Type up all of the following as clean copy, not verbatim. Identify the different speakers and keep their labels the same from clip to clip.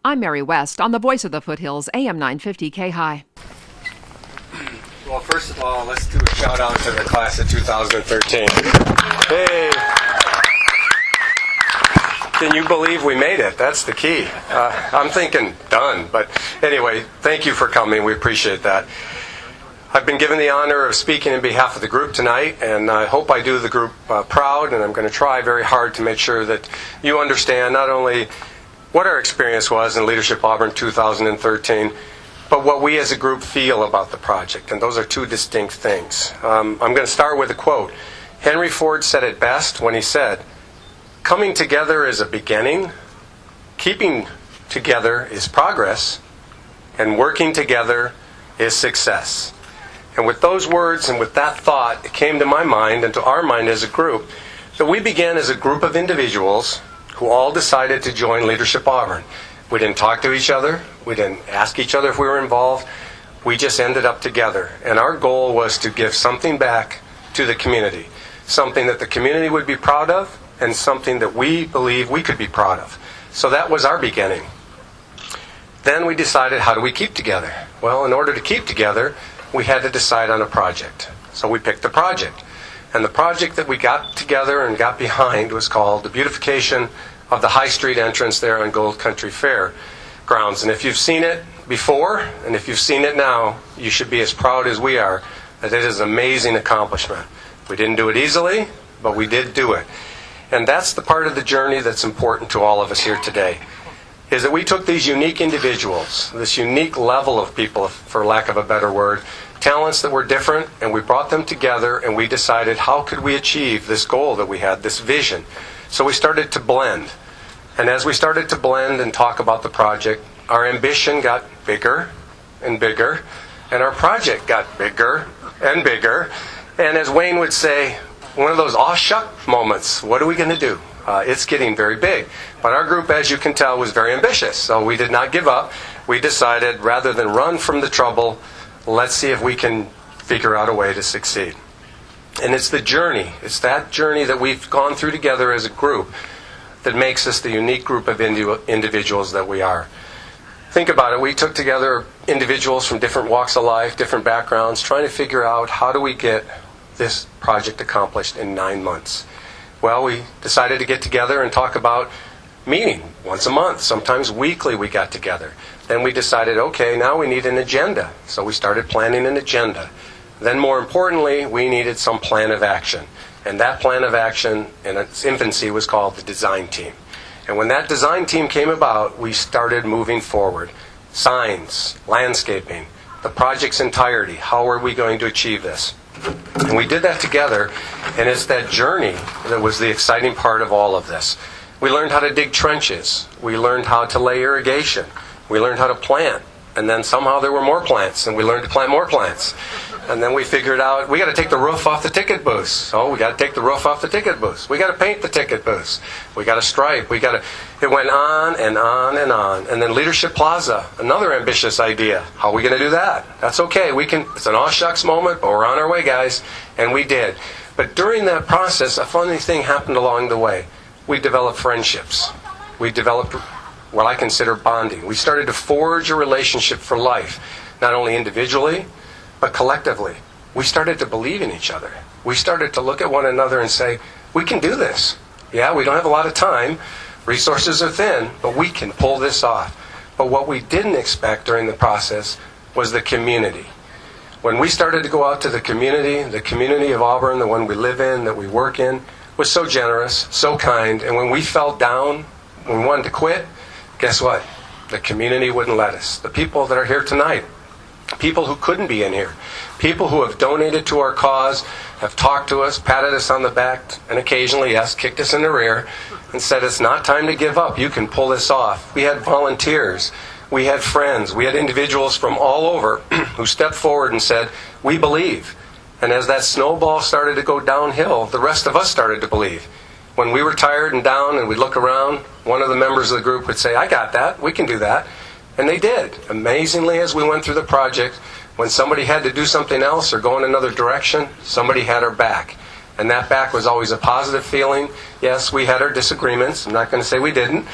Speaker 1: I'm Mary West on the Voice of the Foothills, AM 950 K-High.
Speaker 2: Well, first of all, let's do a shout out to the class of 2013. Hey! Can you believe we made it? That's the key. I'm thinking done, but anyway, thank you for coming. We appreciate that. I've been given the honor of speaking in behalf of the group tonight, and I hope I do the group proud, and I'm going to try very hard to make sure that you understand not only what our experience was in Leadership Auburn 2013, but what we as a group feel about the project, and those are two distinct things. I'm going to start with a quote. Henry Ford said it best when he said, "Coming together is a beginning, keeping together is progress, and working together is success." And with those words and with that thought, it came to my mind and to our mind as a group that we began as a group of individuals who all decided to join Leadership Auburn. We didn't talk to each other. We didn't ask each other if we were involved. We just ended up together. And our goal was to give something back to the community, something that the community would be proud of and something that we believe we could be proud of. So that was our beginning. Then we decided, how do we keep together? Well, in order to keep together, we had to decide on a project. So we picked a project. And the project that we got together and got behind was called the beautification of the High Street entrance there on Gold Country Fairgrounds. And if you've seen it before, and if you've seen it now, you should be as proud as we are that it is an amazing accomplishment. We didn't do it easily, but we did do it. And that's the part of the journey that's important to all of us here today, is that we took these unique individuals, this unique level of people, for lack of a better word, talents that were different, and we brought them together and we decided how could we achieve this goal that we had, this vision. So we started to blend. And as we started to blend and talk about the project, our ambition got bigger and bigger, and our project got bigger and bigger. And as Wayne would say, one of those aw shuck moments, what are we going to do? It's getting very big. But our group, as you can tell, was very ambitious. So we did not give up. We decided, rather than run from the trouble, let's see if we can figure out a way to succeed. And it's the journey. It's that journey that we've gone through together as a group that makes us the unique group of individuals that we are. Think about it. We took together individuals from different walks of life, different backgrounds, trying to figure out how do we get this project accomplished in 9 months. Well, we decided to get together and talk about meeting once a month. Sometimes weekly we got together. Then we decided, okay, now we need an agenda. So we started planning an agenda. Then more importantly, we needed some plan of action. And that plan of action in its infancy was called the design team. And when that design team came about, we started moving forward. Signs, landscaping, the project's entirety. How are we going to achieve this? And we did that together, and it's that journey that was the exciting part of all of this. We learned how to dig trenches. We learned how to lay irrigation. We learned how to plant. And then somehow there were more plants, and we learned to plant more plants. And then we figured out, we got to take the roof off the ticket booths. So we got to take the roof off the ticket booths. We got to paint the ticket booths. We got to stripe. It went on and on and on. And then Leadership Plaza, another ambitious idea. How are we going to do that? That's okay. It's an aw shucks moment, but we're on our way, guys. And we did. But during that process, a funny thing happened along the way. We developed friendships. We developed what I consider bonding. We started to forge a relationship for life, not only individually, but collectively. We started to believe in each other. We started to look at one another and say, we can do this. Yeah, we don't have a lot of time. Resources are thin, but we can pull this off. But what we didn't expect during the process was the community. When we started to go out to the community of Auburn, the one we live in, that we work in, was so generous, so kind. And when we felt down, when we wanted to quit, guess what? The community wouldn't let us. The people that are here tonight, people who couldn't be in here, people who have donated to our cause, have talked to us, patted us on the back, and occasionally, yes, kicked us in the rear, and said, it's not time to give up. You can pull this off. We had volunteers. We had friends. We had individuals from all over who stepped forward and said, we believe. And as that snowball started to go downhill, the rest of us started to believe. When we were tired and down and we'd look around, one of the members of the group would say, I got that. We can do that. And they did. Amazingly, as we went through the project, when somebody had to do something else or go in another direction, somebody had our back. And that back was always a positive feeling. Yes, we had our disagreements. I'm not going to say we didn't.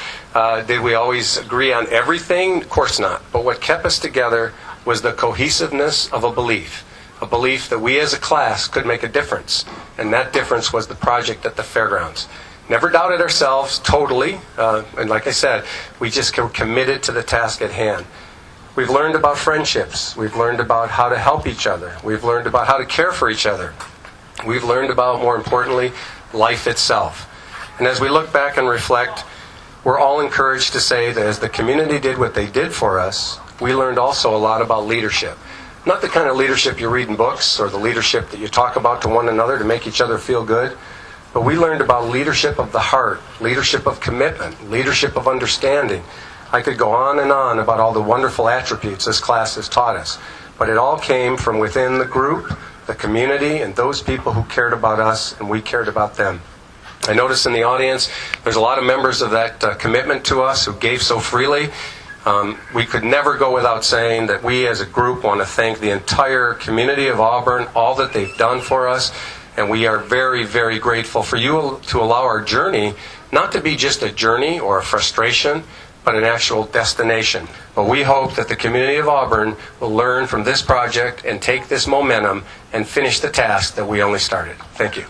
Speaker 2: Did we always agree on everything? Of course not. But what kept us together was the cohesiveness of a belief that we as a class could make a difference. And that difference was the project at the fairgrounds. Never doubted ourselves totally. And like I said, we just were committed to the task at hand. We've learned about friendships. We've learned about how to help each other. We've learned about how to care for each other. We've learned about, more importantly, life itself. And as we look back and reflect, we're all encouraged to say that as the community did what they did for us, we learned also a lot about leadership. Not the kind of leadership you read in books or the leadership that you talk about to one another to make each other feel good, but we learned about leadership of the heart, leadership of commitment, leadership of understanding. I could go on and on about all the wonderful attributes this class has taught us, but it all came from within the group, the community, and those people who cared about us and we cared about them. I noticed in the audience there's a lot of members of that commitment to us who gave so freely. We could never go without saying that we as a group want to thank the entire community of Auburn, all that they've done for us, and we are very, very grateful for you to allow our journey not to be just a journey or a frustration, but an actual destination. But we hope that the community of Auburn will learn from this project and take this momentum and finish the task that we only started. Thank you.